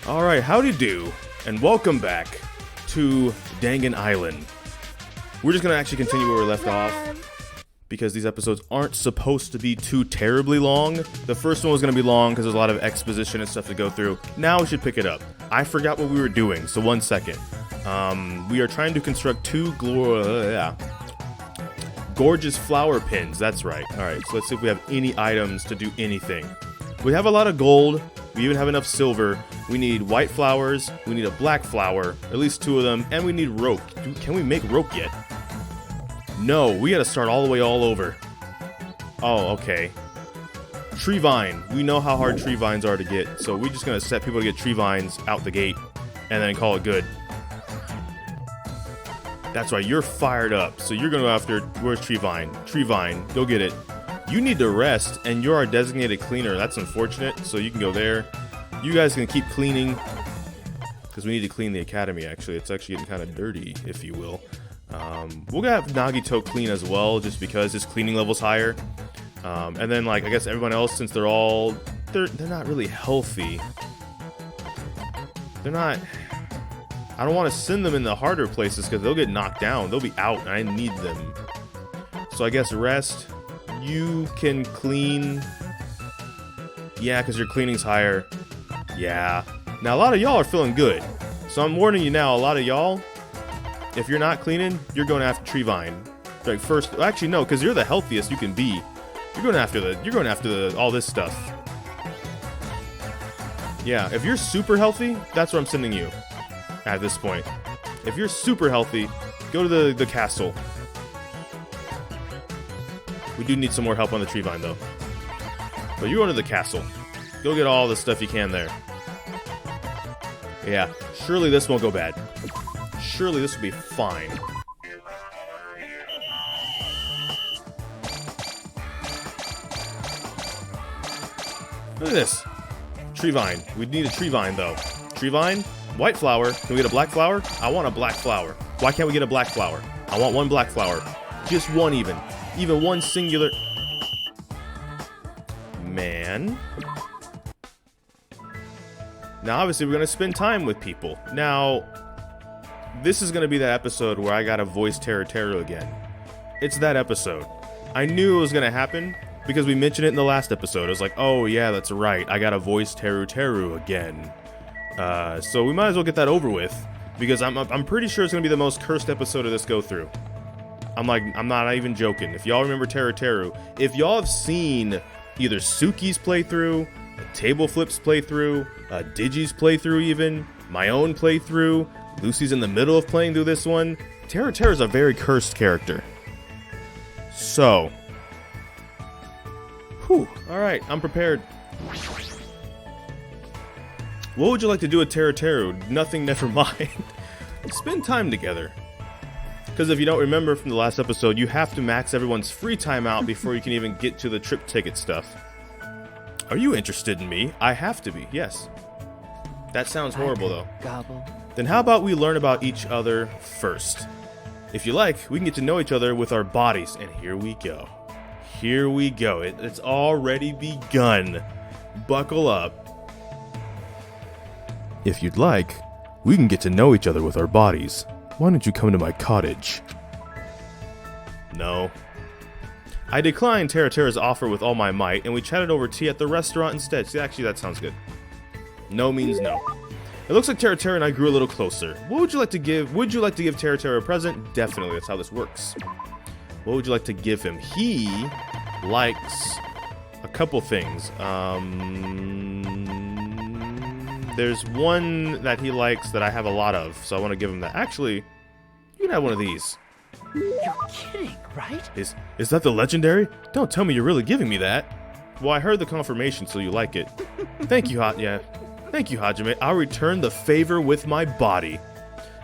Alright, howdy do, and welcome back to Dangan Island. We're just going to actually continue where we left off, because these episodes aren't supposed to be too terribly long. The first one was going to be long because there's a lot of exposition and stuff to go through. Now we should pick it up. I forgot what we were doing, so 1 second. We are trying to construct two gorgeous flower pins, that's right. Alright, so let's see if we have any items to do anything. We have a lot of gold. We even have enough silver. We need white flowers. We need a black flower, at least 2 of them, and we need rope. Can we make rope yet? No, we gotta start all the way all over. Oh, okay. Tree vine. We know how hard tree vines are to get, so we're just gonna set people to get tree vines out the gate, and then call it good. That's right, you're fired up, so you're gonna go after, where's tree vine? Tree vine, go get it. You need to rest, and you're our designated cleaner. That's unfortunate, so you can go there. You guys can keep cleaning, because we need to clean the academy, actually. It's actually getting kind of dirty, if you will. We'll have Nagito clean as well, just because his cleaning level's higher. And then, like, I guess everyone else, since they're not really healthy. They're not... I don't want to send them in the harder places, because they'll get knocked down. They'll be out, and I need them. So I guess rest... You can clean. Yeah, because your cleaning's higher. Yeah. Now, a lot of y'all are feeling good. So I'm warning you now, a lot of y'all, if you're not cleaning, you're going after tree vine. Like first, actually no, because you're the healthiest you can be. You're going after all this stuff. Yeah, if you're super healthy, that's where I'm sending you at this point. If you're super healthy, go to the castle. We do need some more help on the tree vine, though. But you're going to the castle. Go get all the stuff you can there. Yeah, surely this won't go bad. Surely this will be fine. Look at this. Tree vine. We need a tree vine, though. Tree vine, white flower. Can we get a black flower? I want a black flower. Why can't we get a black flower? I want one black flower. Just one even. Even one singular... Man. Now, obviously, we're going to spend time with people. Now, this is going to be that episode where I got to voice Teruteru again. It's that episode. I knew it was going to happen because we mentioned it in the last episode. I was like, oh, yeah, that's right. I got to voice Teruteru again. So we might as well get that over with because I'm pretty sure it's going to be the most cursed episode of this go-through. I'm not even joking. If y'all remember Teruteru, if y'all have seen either Suki's playthrough, Table Flip's playthrough, Digi's playthrough even, my own playthrough, Lucy's in the middle of playing through this one, Teruteru is a very cursed character. So, whew, alright, I'm prepared. What would you like to do with Teruteru? Nothing, never mind. Spend time together. Because if you don't remember from the last episode, you have to max everyone's free time out before you can even get to the trip ticket stuff. Are you interested in me? I have to be, yes. That sounds horrible, though. Gobble. Then how about we learn about each other first? If you like, we can get to know each other with our bodies. And here we go. Here we go. It's already begun. Buckle up. If you'd like, we can get to know each other with our bodies. Why don't you come to my cottage? No. I declined Teruteru's offer with all my might, and we chatted over tea at the restaurant instead. See, actually, that sounds good. No means no. It looks like Teruteru and I grew a little closer. What would you like to give? Would you like to give Teruteru a present? Definitely, that's how this works. What would you like to give him? He likes a couple things. There's one that he likes that I have a lot of, so I want to give him that. Actually, you can have one of these. You're kidding, right? Is that the legendary? Don't tell me you're really giving me that. Well, I heard the confirmation, so you like it. Thank you, Thank you, Hajime. I'll return the favor with my body.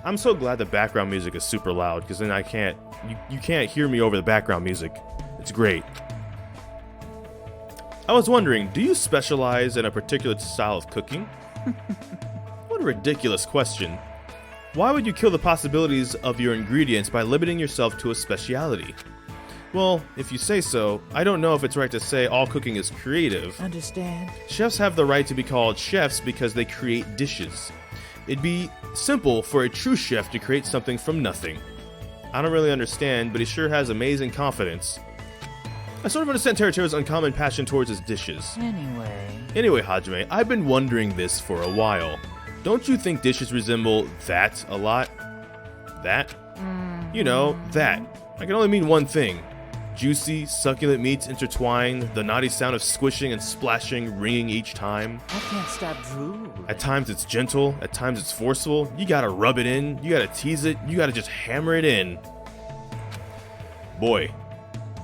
I'm so glad the background music is super loud, because then you can't hear me over the background music. It's great. I was wondering, do you specialize in a particular style of cooking? What a ridiculous question. Why would you kill the possibilities of your ingredients by limiting yourself to a speciality? Well, if you say so, I don't know if it's right to say all cooking is creative. Understand? Chefs have the right to be called chefs because they create dishes. It'd be simple for a true chef to create something from nothing. I don't really understand, but he sure has amazing confidence. I sort of understand Teruteru's uncommon passion towards his dishes. Anyway, Hajime, I've been wondering this for a while. Don't you think dishes resemble that a lot? That? You know, that. I can only mean one thing. Juicy, succulent meats intertwine, the naughty sound of squishing and splashing ringing each time. I can't stop drooling. At times it's gentle, at times it's forceful. You gotta rub it in, you gotta tease it, you gotta just hammer it in. Boy.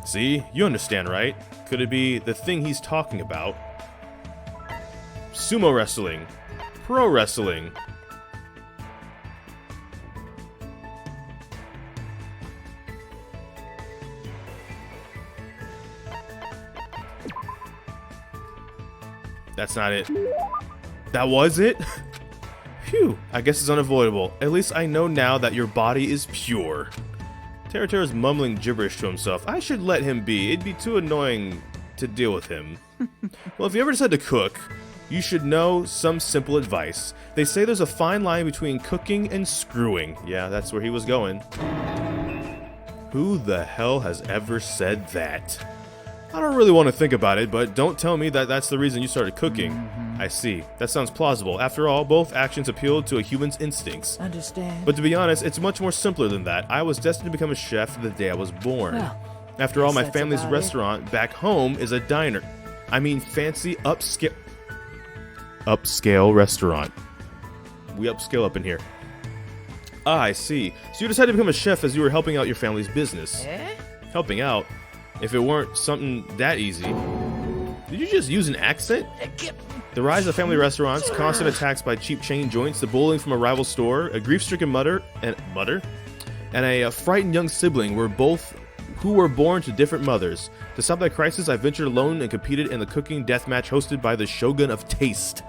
See? You understand, right? Could it be the thing he's talking about? Sumo wrestling. Pro wrestling. That's not it. That was it? Phew, I guess it's unavoidable. At least I know now that your body is pure. Teruteru's mumbling gibberish to himself. I should let him be. It'd be too annoying to deal with him. Well, if you ever decide to cook, you should know some simple advice. They say there's a fine line between cooking and screwing. Yeah, that's where he was going. Who the hell has ever said that? I don't really want to think about it, but don't tell me that that's the reason you started cooking. I see. That sounds plausible. After all, both actions appealed to a human's instincts. Understand? But to be honest, it's much more simpler than that. I was destined to become a chef the day I was born. Well, After all, my that's family's about it. restaurant back home is a diner. I mean, fancy upscale restaurant. We upscale up in here. Ah, I see. So you decided to become a chef as you were helping out your family's business. Helping out? If it weren't something that easy. Did you just use an accent? The rise of family restaurants, constant attacks by cheap chain joints, the bullying from a rival store, a grief-stricken mother, and a frightened young sibling who were born to different mothers. To stop that crisis, I ventured alone and competed in the cooking deathmatch hosted by the Shogun of Taste.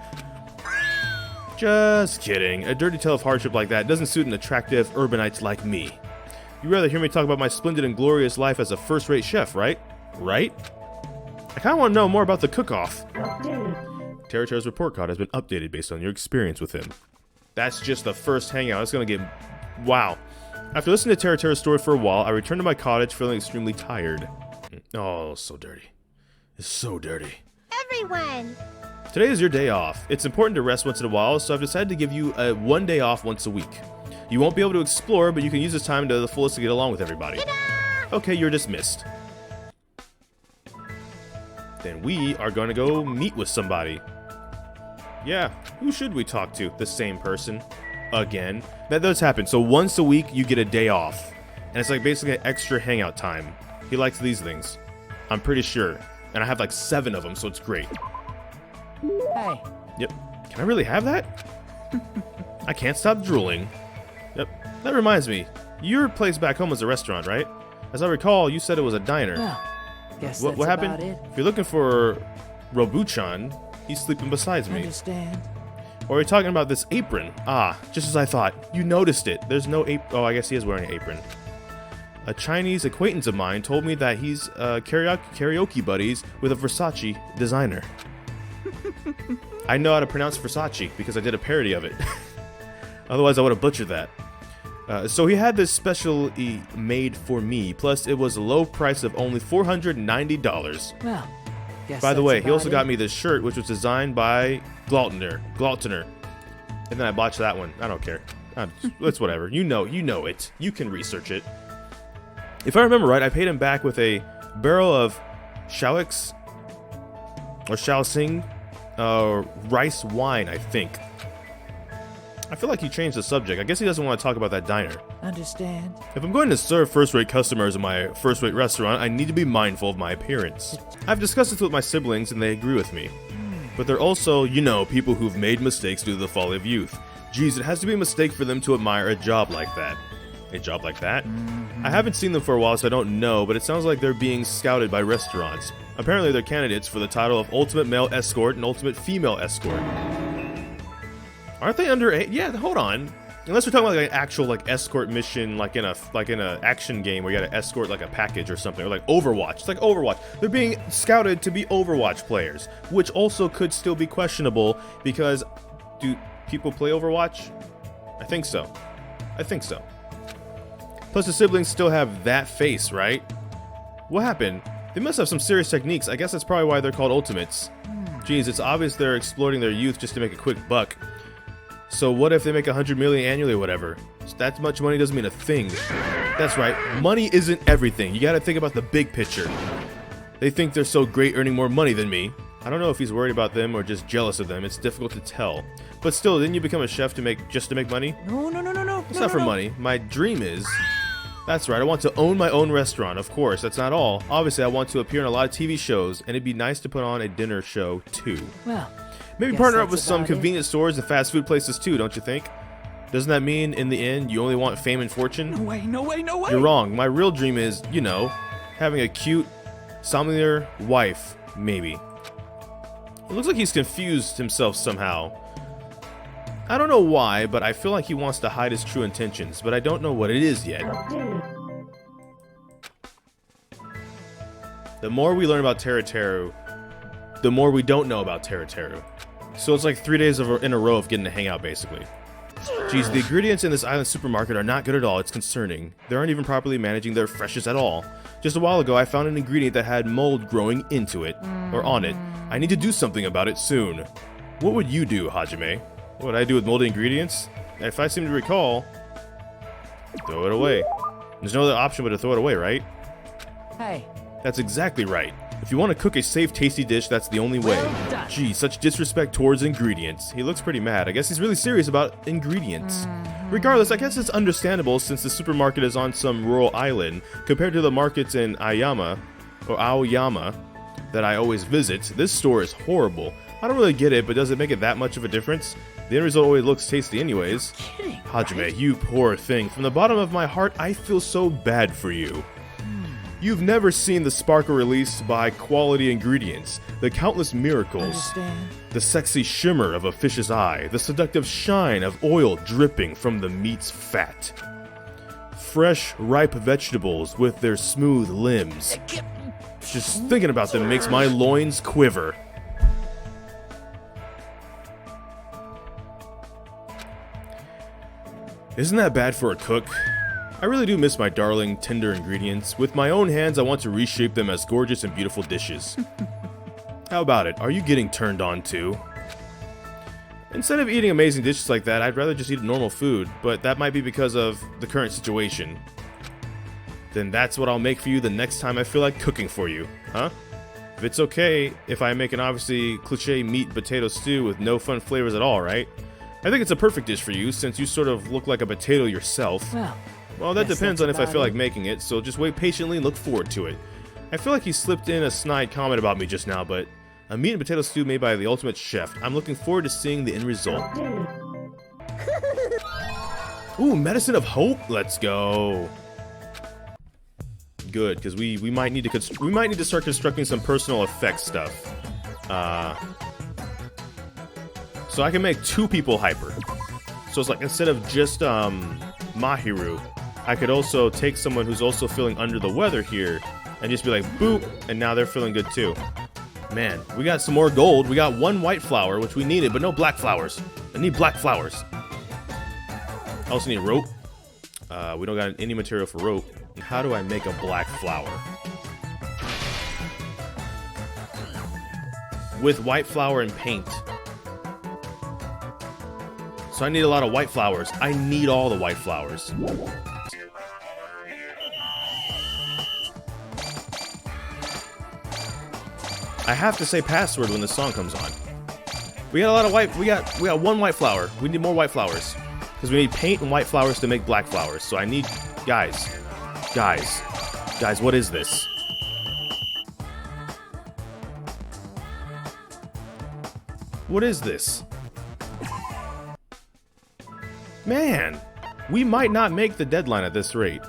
Just kidding. A dirty tale of hardship like that doesn't suit an attractive urbanite like me. You'd rather hear me talk about my splendid and glorious life as a first-rate chef, right? Right? I kind of want to know more about the cook-off. Teruteru's report card has been updated based on your experience with him. That's just the first hangout. It's going to get... Wow. After listening to Teruteru's story for a while, I returned to my cottage feeling extremely tired. Oh, so dirty. It's so dirty. Everyone! Today is your day off. It's important to rest once in a while, so I've decided to give you a one day off once a week. You won't be able to explore, but you can use this time to the fullest to get along with everybody. Ta-da! Okay, you're dismissed. Then we are going to go meet with somebody. Yeah, who should we talk to? The same person. Again. That does happen. So once a week, you get a day off. And it's like basically an extra hangout time. He likes these things. I'm pretty sure. And I have like 7 of them, so it's great. Hey. Yep. Can I really have that? I can't stop drooling. Yep. That reminds me. Your place back home was a restaurant, right? As I recall, you said it was a diner. Well, guess What that's happened? about it. If you're looking for Robuchan, he's sleeping beside me. Understand? Or are you talking about this apron? Ah, just as I thought. You noticed it. There's no apron. Oh, I guess he is wearing an apron. A Chinese acquaintance of mine told me that he's karaoke buddies with a Versace designer. I know how to pronounce Versace because I did a parody of it. Otherwise, I would have butchered that. So he had this specially made for me. Plus, it was a low price of only $490. Well, guess By the that's way, he about also it. got me this shirt, which was designed by Glautner. And then I botched that one. I don't care. It's whatever. You know it. You can research it. If I remember right, I paid him back with a barrel of Shaoxing or Shaoxing rice wine, I think. I feel like he changed the subject. I guess he doesn't want to talk about that diner. Understand? If I'm going to serve first-rate customers in my first-rate restaurant, I need to be mindful of my appearance. I've discussed this with my siblings and they agree with me. But they're also, people who've made mistakes due to the folly of youth. Geez, it has to be a mistake for them to admire a job like that. A job like that? I haven't seen them for a while, so I don't know, but it sounds like they're being scouted by restaurants. Apparently they're candidates for the title of Ultimate Male Escort and Ultimate Female Escort. Aren't they underage? Yeah, hold on. Unless we're talking about like an actual like escort mission, like in a action game where you gotta escort like a package or something, or like Overwatch. It's like Overwatch. They're being scouted to be Overwatch players, which also could still be questionable because do people play Overwatch? I think so. I think so. Plus the siblings still have that face, right? What happened? They must have some serious techniques. I guess that's probably why they're called ultimates. Geez, it's obvious they're exploiting their youth just to make a quick buck. So what if they make 100 million annually or whatever? That much money doesn't mean a thing. That's right, money isn't everything. You gotta think about the big picture. They think they're so great earning more money than me. I don't know if he's worried about them or just jealous of them. It's difficult to tell. But still, didn't you become a chef to make money? No. It's not for money. My dream is... That's right, I want to own my own restaurant, of course. That's not all. Obviously, I want to appear in a lot of TV shows, and it'd be nice to put on a dinner show, too. Well, maybe guess partner up that's with some about it. convenience stores and fast food places, too, don't you think? Doesn't that mean, in the end, you only want fame and fortune? No way. You're wrong. My real dream is, you know, having a cute, somnolent wife, maybe. It looks like he's confused himself somehow. I don't know why, but I feel like he wants to hide his true intentions, but I don't know what it is yet. The more we learn about Teruteru, the more we don't know about Teruteru. So it's like 3 days in a row of getting to hang out, basically. Geez, the ingredients in this island supermarket are not good at all. It's concerning. They aren't even properly managing their freshness at all. Just a while ago, I found an ingredient that had mold growing into it, or on it. I need to do something about it soon. What would you do, Hajime? What would I do with moldy ingredients? If I seem to recall, throw it away. There's no other option but to throw it away, right? Hey, That's exactly right. If you want to cook a safe, tasty dish, that's the only way. Well done. Gee, such disrespect towards ingredients. He looks pretty mad. I guess he's really serious about ingredients. Regardless, I guess it's understandable since the supermarket is on some rural island compared to the markets in Aoyama that I always visit. This store is horrible. I don't really get it, but does it make it that much of a difference? The end result always looks tasty anyways. kidding. Hajime, you poor thing. From the bottom of my heart, I feel so bad for you. You've never seen the sparkle released by quality ingredients, the countless miracles, Understand? the sexy shimmer of a fish's eye, the seductive shine of oil dripping from the meat's fat. Fresh, ripe vegetables with their smooth limbs. Just thinking about them makes my loins quiver. Isn't that bad for a cook? I really do miss my darling, tender ingredients. With my own hands, I want to reshape them as gorgeous and beautiful dishes. How about it? Are you getting turned on too? Instead of eating amazing dishes like that, I'd rather just eat normal food, but that might be because of the current situation. Then that's what I'll make for you the next time I feel like cooking for you, huh? If it's okay if I make an obviously cliche meat potato stew with no fun flavors at all, right? I think it's a perfect dish for you since you sort of look like a potato yourself. Well, that guess depends that's on if I about feel like it. making it, so just wait patiently and look forward to it. I feel like he slipped in a snide comment about me just now, but a meat and potato stew made by the ultimate chef. I'm looking forward to seeing the end result. Ooh, medicine of hope. Let's go. Good, because we might need to start constructing some personal effects stuff. So I can make 2 people hyper. So it's like instead of just Mahiru, I could also take someone who's also feeling under the weather here and just be like boop, and now they're feeling good too. Man, we got some more gold. We got 1 white flower, which we needed, but no black flowers. I need black flowers. I also need rope. We don't got any material for rope. How do I make a black flower? With white flour and paint. So I need a lot of white flowers. I need all the white flowers. I have to say password when the song comes on. We got a lot of white. We got 1 white flower. We need more white flowers because we need paint and white flowers to make black flowers. So I need guys. What is this? What is this? Man, we might not make the deadline at this rate.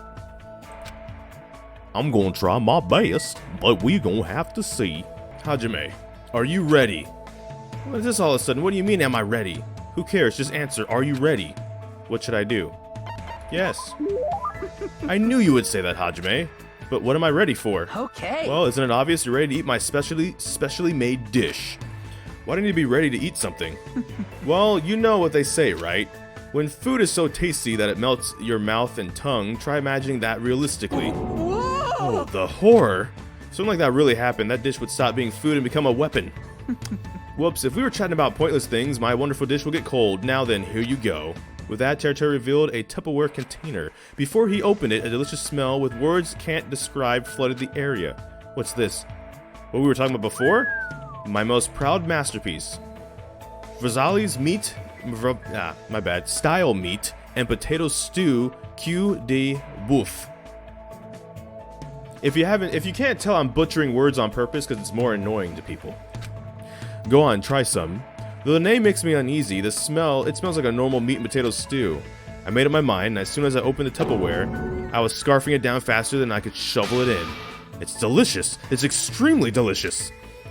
I'm gonna try my best, but we gonna have to see. Hajime, are you ready? What is this all of a sudden? What do you mean, am I ready? Who cares? Just answer, are you ready? What should I do? Yes. I knew you would say that, Hajime. But what am I ready for? Okay. Well, isn't it obvious you're ready to eat my specially made dish? Why do I need to be ready to eat something? Well, you know what they say, right? When food is so tasty that it melts your mouth and tongue, try imagining that realistically. Whoa! Oh, the horror! If something like that really happened, that dish would stop being food and become a weapon. Whoops, if we were chatting about pointless things, my wonderful dish will get cold. Now then, here you go. With that, Teruteru revealed a Tupperware container. Before he opened it, a delicious smell with words can't describe flooded the area. What's this? What we were talking about before? My most proud masterpiece. Fazali's meat, style meat, and potato stew, Q de boeuf. If you can't tell, I'm butchering words on purpose because it's more annoying to people. Go on, try some. Though the name makes me uneasy, it smells like a normal meat and potato stew. I made up my mind, and as soon as I opened the Tupperware, I was scarfing it down faster than I could shovel it in. It's delicious. It's extremely delicious.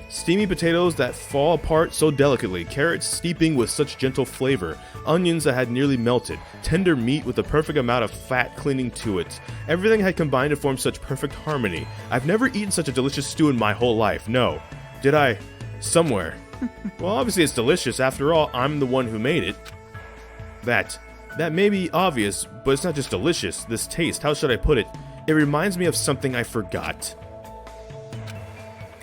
Steamy potatoes that fall apart so delicately, carrots steeping with such gentle flavor, onions that had nearly melted, tender meat with the perfect amount of fat clinging to it. Everything had combined to form such perfect harmony. I've never eaten such a delicious stew in my whole life. No. Did I? Somewhere. Well, obviously it's delicious. After all, I'm the one who made it. That may be obvious, but it's not just delicious. This taste, how should I put it? It reminds me of something I forgot.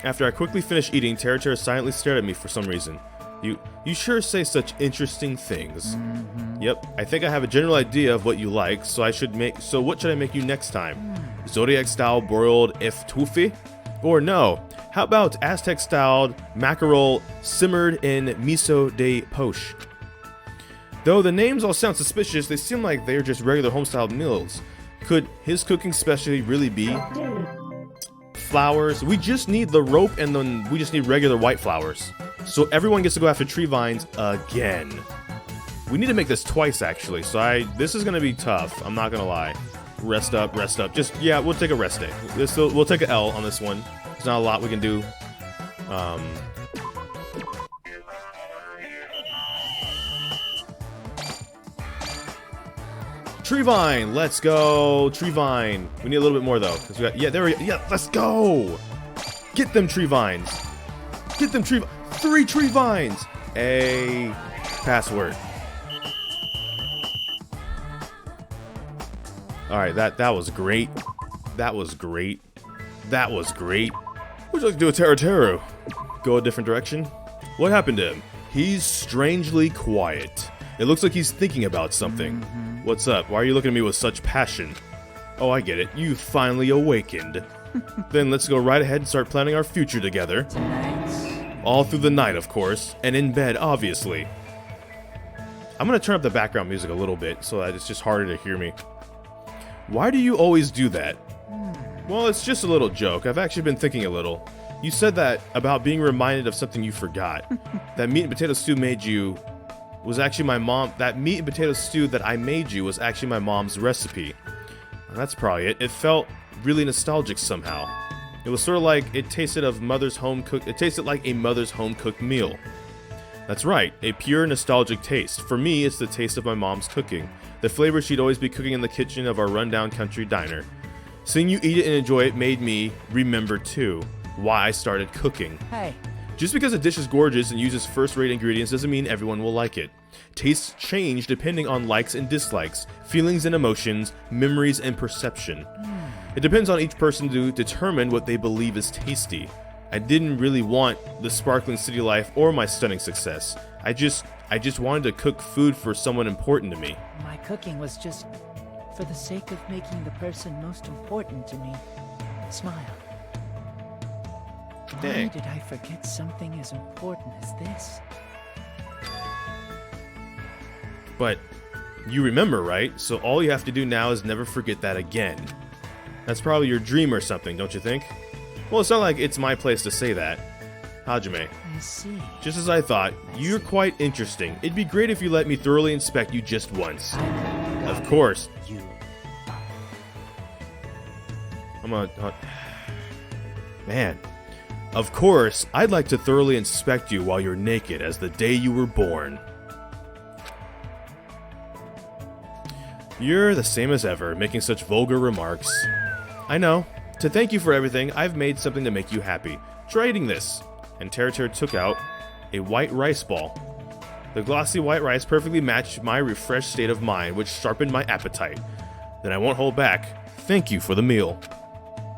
After I quickly finished eating, Teruteru silently stared at me for some reason. You sure say such interesting things. Yep, I think I have a general idea of what you like, so what should I make you next time? Zodiac-style broiled eftufi? Or no, how about Aztec-styled mackerel simmered in miso de poche? Though the names all sound suspicious, they seem like they're just regular home-style meals. Could his cooking specialty really be flowers? We just need the rope, and then we just need regular white flowers. So everyone gets to go after tree vines again. We need to make this twice, actually. So this is gonna be tough. I'm not gonna lie. Rest up. Yeah, we'll take a rest day. We'll take an L on this one. There's not a lot we can do. Tree vine, let's go. Tree vine. We need a little bit more though, because let's go. Get them tree vines. Get them 3 tree vines. A password. All right, that was great. That was great. What would you like to do with Teruteru? Go a different direction? What happened to him? He's strangely quiet. It looks like he's thinking about something. What's up? Why are you looking at me with such passion? Oh, I get it. You finally awakened. Then let's go right ahead and start planning our future together. Tonight. All through the night, of course. And in bed, obviously. I'm gonna turn up the background music a little bit so that it's just harder to hear me. Why do you always do that? Well, it's just a little joke. I've actually been thinking a little. You said that about being reminded of something you forgot. That meat and potato stew made you was actually my mom. That meat and potato stew that I made you was actually my mom's recipe. And that's probably it. It felt really nostalgic somehow. It was sort of like it tasted like a mother's home cooked meal. That's right, a pure nostalgic taste. For me, it's the taste of my mom's cooking. The flavor she'd always be cooking in the kitchen of our rundown country diner. Seeing you eat it and enjoy it made me remember too why I started cooking. Hey. Just because a dish is gorgeous and uses first-rate ingredients doesn't mean everyone will like it. Tastes change depending on likes and dislikes, feelings and emotions, memories and perception. It depends on each person to determine what they believe is tasty. I didn't really want the sparkling city life or my stunning success. I just wanted to cook food for someone important to me. My cooking was just for the sake of making the person most important to me smile. Dang. Why did I forget something as important as this? But you remember, right? So all you have to do now is never forget that again. That's probably your dream or something, don't you think? Well, it's not like it's my place to say that. Hajime, I see. just as I thought, you're quite interesting. It'd be great if you let me thoroughly inspect you just once. Of course. You. Man. Of course, I'd like to thoroughly inspect you while you're naked as the day you were born. You're the same as ever, making such vulgar remarks. I know. To thank you for everything, I've made something to make you happy. Try eating this. And Teruteru took out a white rice ball. The glossy white rice perfectly matched my refreshed state of mind, which sharpened my appetite. Then I won't hold back. Thank you for the meal.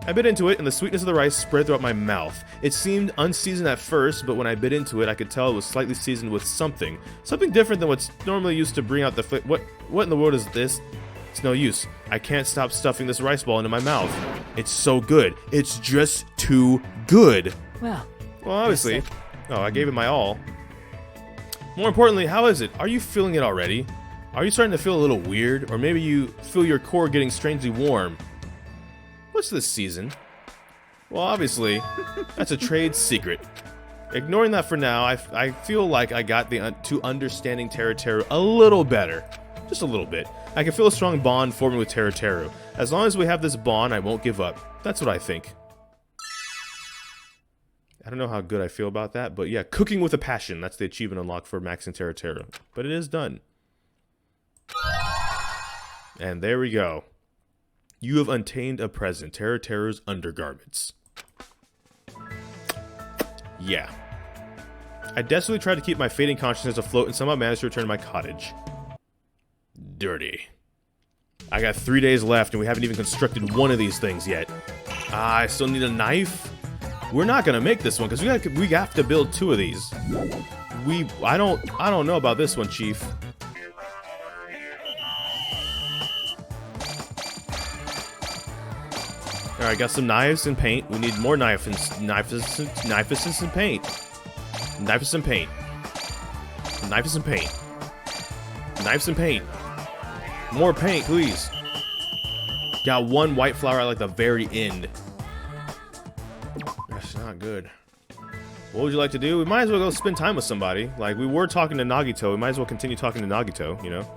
I bit into it, and the sweetness of the rice spread throughout my mouth. It seemed unseasoned at first, but when I bit into it, I could tell it was slightly seasoned with something. Something different than what's normally used to bring out the flavor. What in the world is this? It's no use. I can't stop stuffing this rice ball into my mouth. It's so good. It's just too good. Well, Obviously. Oh, I gave it my all. More importantly, how is it? Are you feeling it already? Are you starting to feel a little weird? Or maybe you feel your core getting strangely warm? What's this season? Well, obviously, that's a trade secret. Ignoring that for now, I feel like I got to understanding Teruteru a little better. Just a little bit. I can feel a strong bond forming with Teruteru. As long as we have this bond, I won't give up. That's what I think. I don't know how good I feel about that, but yeah, cooking with a passion. That's the achievement unlock for Max and Teruteru. But it is done. And there we go. You have obtained a present, Teruteru's undergarments. Yeah. I desperately tried to keep my fading consciousness afloat and somehow managed to return to my cottage. Dirty. I got 3 days left and we haven't even constructed one of these things yet. I still need a knife. We're not gonna make this one because we have to build 2 of these. I don't know about this one, Chief. Alright, got some knives and paint. We need more knives and paint. Knives and paint. Knives and paint. Knives and paint. More paint, please. Got 1 white flower at like the very end. That's not good. What would you like to do? We might as well go spend time with somebody. Like, we were talking to Nagito. We might as well continue talking to Nagito, you know?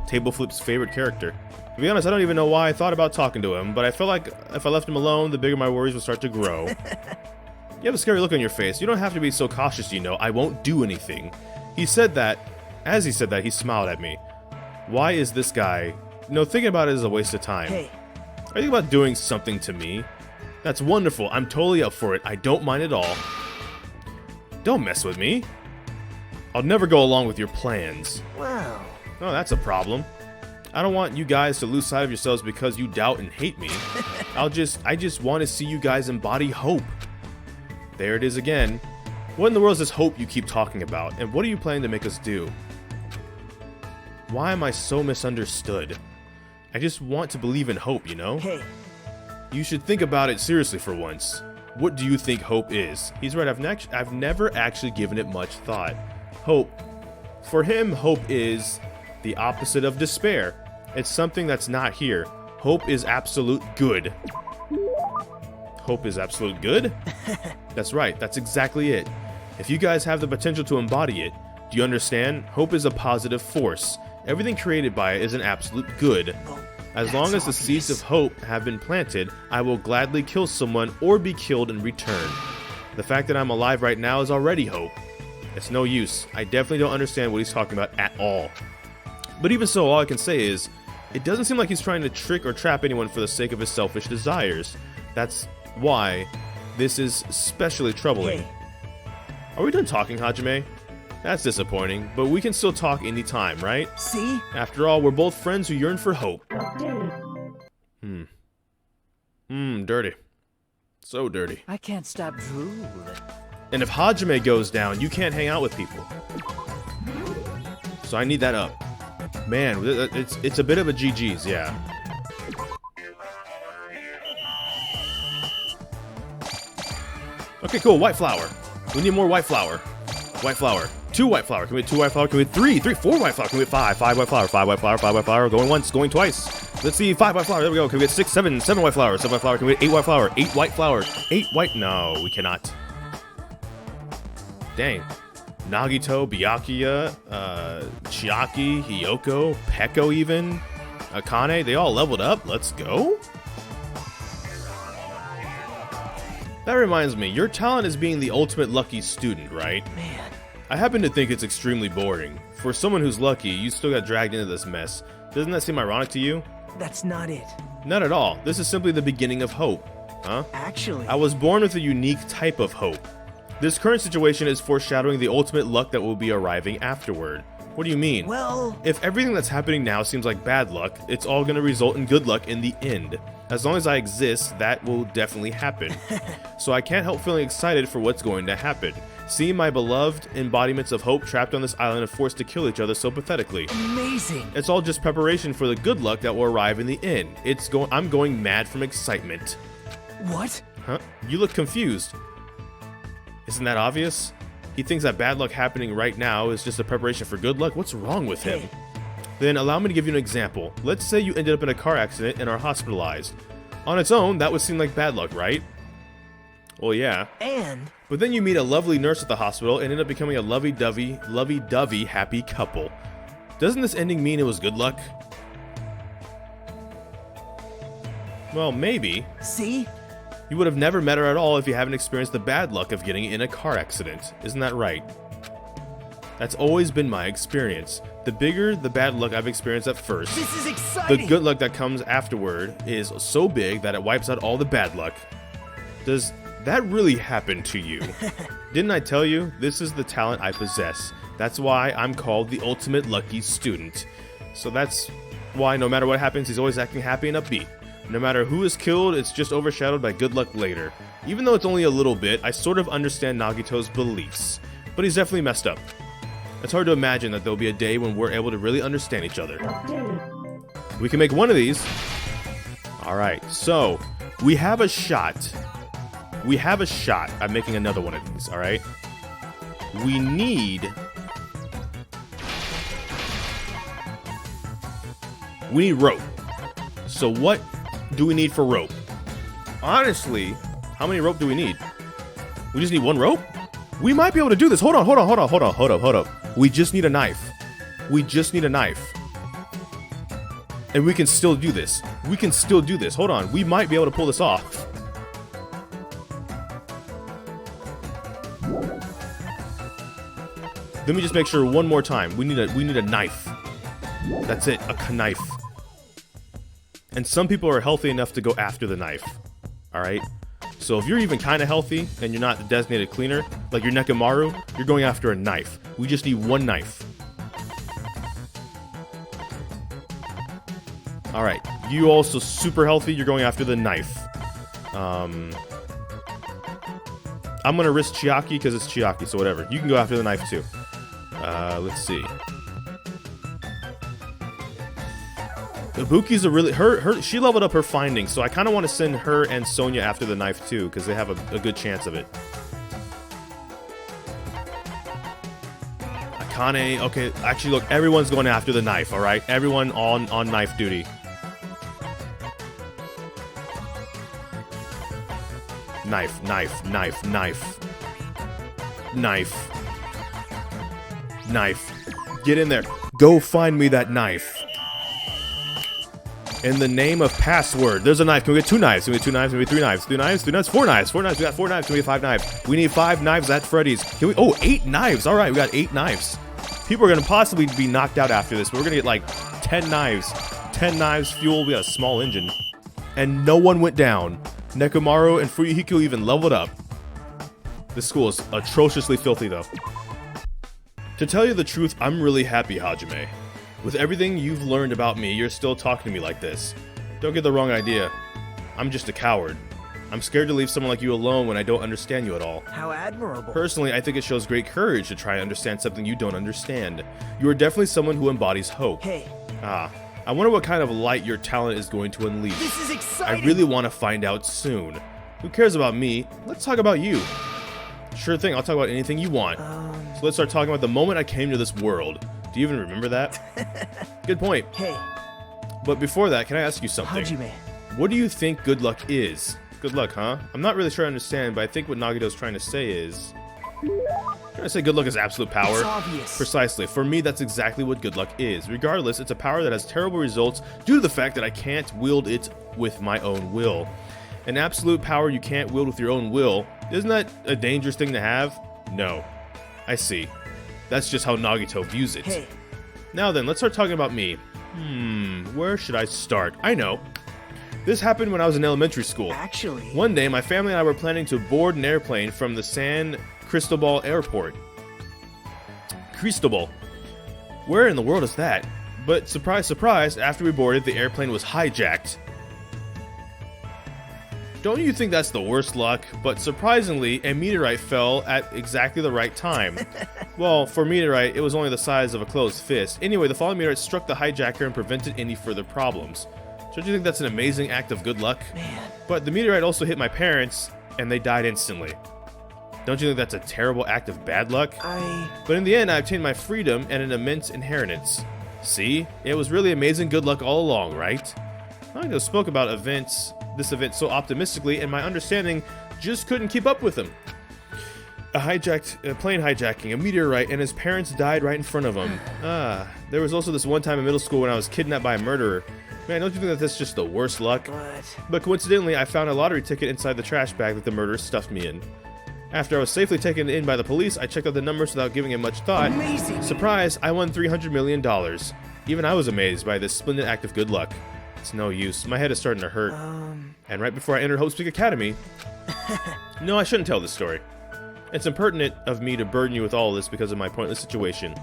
Table Flip's favorite character. To be honest, I don't even know why I thought about talking to him, but I felt like if I left him alone, the bigger my worries would start to grow. You have a scary look on your face. You don't have to be so cautious, you know. I won't do anything. He said that. As he said that, he smiled at me. Why is this guy... No, thinking about it is a waste of time. Hey. Are you thinking about doing something to me? That's wonderful. I'm totally up for it. I don't mind at all. Don't mess with me. I'll never go along with your plans. Wow. Oh, that's a problem. I don't want you guys to lose sight of yourselves because you doubt and hate me. I just want to see you guys embody hope. There it is again. What in the world is this hope you keep talking about? And what are you planning to make us do? Why am I so misunderstood? I just want to believe in hope, you know? Hey. You should think about it seriously for once. What do you think hope is? He's right, I've never actually given it much thought. Hope. For him, hope is the opposite of despair. It's something that's not here. Hope is absolute good. Hope is absolute good? That's right, that's exactly it. If you guys have the potential to embody it, do you understand? Hope is a positive force. Everything created by it is an absolute good. As long as the seeds of hope have been planted, I will gladly kill someone or be killed in return. The fact that I'm alive right now is already hope. It's no use. I definitely don't understand what he's talking about at all. But even so, all I can say is, it doesn't seem like he's trying to trick or trap anyone for the sake of his selfish desires. That's why this is especially troubling. Hey. Are we done talking, Hajime? That's disappointing, but we can still talk anytime, right? See? After all, we're both friends who yearn for hope. Dirty. So dirty. I can't stop drooling. And if Hajime goes down, you can't hang out with people. So I need that up. Man, it's a bit of a GG's, yeah. Okay, cool, white flower. We need more white flower. White flower. 2 white flower. Can we get 2 white flower? Can we get 3? 4 white flower. Can we get 5? 5 white flower. 5 white flower. 5 white flower. Going once, going twice. Let's see, 5 white flower. There we go. Can we get 6, 7 white flower? 7 white flower. Can we get 8 white flower? 8 white flower. 8 white. No, we cannot. Dang. Nagito, Byakuya, Chiaki, Hiyoko, Peko even, Akane, they all leveled up. Let's go. That reminds me, your talent is being the ultimate lucky student, right? Man. I happen to think it's extremely boring. For someone who's lucky, you still got dragged into this mess. Doesn't that seem ironic to you? That's not it. Not at all. This is simply the beginning of hope. Huh? Actually, I was born with a unique type of hope. This current situation is foreshadowing the ultimate luck that will be arriving afterward. What do you mean? well, If everything that's happening now seems like bad luck, it's all going to result in good luck in the end. As long as I exist, that will definitely happen. So I can't help feeling excited for what's going to happen. Seeing my beloved embodiments of hope trapped on this island and forced to kill each other so pathetically. amazing. It's all just preparation for the good luck that will arrive in the end. I'm going mad from excitement. What? Huh? You look confused. Isn't that obvious? He thinks that bad luck happening right now is just a preparation for good luck. What's wrong with him? Hey. Then allow me to give you an example. Let's say you ended up in a car accident and are hospitalized. On its own, that would seem like bad luck, right? Well, yeah. And But then you meet a lovely nurse at the hospital and end up becoming a lovey-dovey happy couple. Doesn't this ending mean it was good luck? Well, maybe. see? You would have never met her at all if you haven't experienced the bad luck of getting in a car accident. Isn't that right? That's always been my experience. The bigger the bad luck I've experienced at first, This is the exciting. good luck that comes afterward is so big that it wipes out all the bad luck. Does that really happen to you? Didn't I tell you? This is the talent I possess. That's why I'm called the ultimate lucky student. So that's why no matter what happens, he's always acting happy and upbeat. No matter who is killed, it's just overshadowed by good luck later. Even though it's only a little bit, I sort of understand Nagito's beliefs. But he's definitely messed up. It's hard to imagine that there'll be a day when we're able to really understand each other. We can make one of these. Alright, so we have a shot. We have a shot at making another one of these, alright? We need rope. So what do we need for rope? Honestly, how many rope do we need? We just need one rope? We might be able to do this. Hold up. We just need a knife. We just need a knife. And we can still do this. Hold on. We might be able to pull this off. Let me just make sure one more time. We need a knife. That's it, a knife. And some people are healthy enough to go after the knife. Alright? So if you're even kind of healthy and you're not the designated cleaner, like your Nekomaru, you're going after a knife. We just need one knife. Alright, you also super healthy, you're going after the knife. I'm gonna risk Chiaki because it's Chiaki, so whatever. You can go after the knife too. Let's see. Ibuki's a really she leveled up her findings, so I kind of want to send her and Sonya after the knife too, because they have a good chance of it. Akane, okay, actually look, everyone's going after the knife, all right? Everyone on knife duty. Knife. Get in there. Go find me that knife. In the name of password. There's a knife. Can we get 2 knives? Can we get 2 knives? Can we get 3 knives? 3 knives? 3 knives? 4 knives. 4 knives. We got 4 knives. Can we get 5 knives? We need 5 knives at Freddy's. Can we? Oh, 8 knives. All right, we got 8 knives. People are going to possibly be knocked out after this, but we're going to get like 10 knives. 10 knives, fuel. We got a small engine. And no one went down. Nekomaru and Fuyuhiko even leveled up. This school is atrociously filthy, though. To tell you the truth, I'm really happy, Hajime. With everything you've learned about me, you're still talking to me like this. Don't get the wrong idea. I'm just a coward. I'm scared to leave someone like you alone when I don't understand you at all. How admirable. Personally, I think it shows great courage to try and understand something you don't understand. You are definitely someone who embodies hope. Hey, I wonder what kind of light your talent is going to unleash. this is I exciting. really want to find out soon. Who cares about me? Let's talk about you. Sure thing, I'll talk about anything you want. So let's start talking about the moment I came to this world. Do you even remember that? Good point. Hey, But before that, can I ask you something? Hajime. What do you think good luck is? Good luck, huh? I'm not really sure I understand, but I think what Nagito's trying to say is... Trying to say good luck is absolute power. It's obvious. Precisely. For me, that's exactly what good luck is. Regardless, it's a power that has terrible results due to the fact that I can't wield it with my own will. An absolute power you can't wield with your own will, isn't that a dangerous thing to have? No. I see. That's just how Nagito views it. Hey, Now then, let's start talking about me. Where should I start? I know. This happened when I was in elementary school. Actually, One day, my family and I were planning to board an airplane from the San Cristobal Airport. Cristobal. Where in the world is that? But surprise, surprise, after we boarded, the airplane was hijacked. Don't you think that's the worst luck? But surprisingly, a meteorite fell at exactly the right time. Well, for a meteorite, it was only the size of a closed fist. Anyway, the falling meteorite struck the hijacker and prevented any further problems. Don't you think that's an amazing act of good luck? man, But the meteorite also hit my parents, and they died instantly. Don't you think that's a terrible act of bad luck? But in the end, I obtained my freedom and an immense inheritance. See? It was really amazing good luck all along, right? I just spoke about this event so optimistically, and my understanding just couldn't keep up with him. A plane hijacking, a meteorite, and his parents died right in front of him. There was also this one time in middle school when I was kidnapped by a murderer. Man, don't you think that that's just the worst luck? But coincidentally, I found a lottery ticket inside the trash bag that the murderer stuffed me in. After I was safely taken in by the police, I checked out the numbers without giving it much thought. Amazing. Surprise, I won $300 million. Even I was amazed by this splendid act of good luck. It's no use. My head is starting to hurt. And right before I entered Hope Speak Academy... No, I shouldn't tell this story. It's impertinent of me to burden you with all of this because of my pointless situation.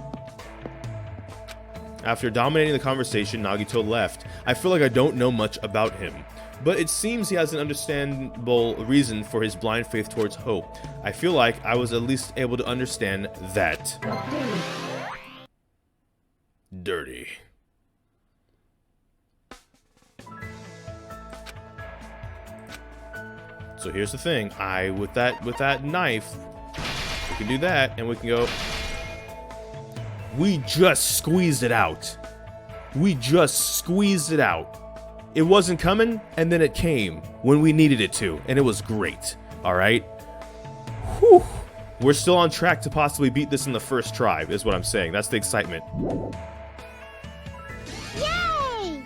After dominating the conversation, Nagito left. I feel like I don't know much about him. But it seems he has an understandable reason for his blind faith towards Hope. I feel like I was at least able to understand that. Dirty. So here's the thing. With that knife, we can do that, and we can go. We just squeezed it out. We just squeezed it out. It wasn't coming, and then it came when we needed it to, and it was great. All right. Whew. We're still on track to possibly beat this in the first try, is what I'm saying. That's the excitement. Yay!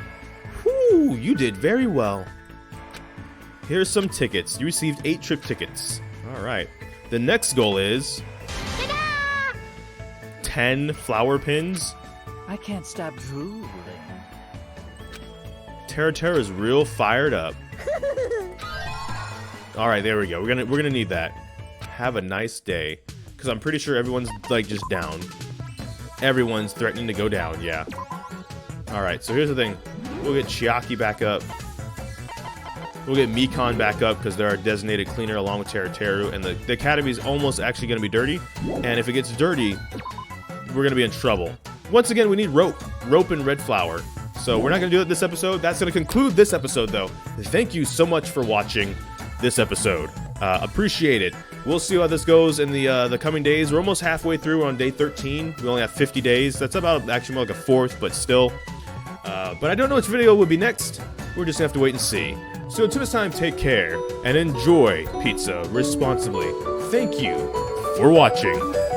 Whew, you did very well. Here's some tickets. You received 8 trip tickets. All right. The next goal is... Ta-da! 10 flower pins. I can't stop drooling. Teruteru is real fired up. All right, there we go. We're gonna need that. Have a nice day, because I'm pretty sure everyone's like just down. Everyone's threatening to go down. Yeah. All right. So here's the thing. We'll get Chiaki back up. We'll get Mikan back up because they're our designated cleaner along with Teruteru, and the academy is almost actually gonna be dirty. And if it gets dirty, we're gonna be in trouble. Once again, we need rope and red flower. So we're not going to do it this episode. That's going to conclude this episode, though. Thank you so much for watching this episode. Appreciate it. We'll see how this goes in the coming days. We're almost halfway through. We're on day 13. We only have 50 days. That's about actually more like a fourth, but still. But I don't know which video will be next. We're just going to have to wait and see. So until this time, take care and enjoy pizza responsibly. Thank you for watching.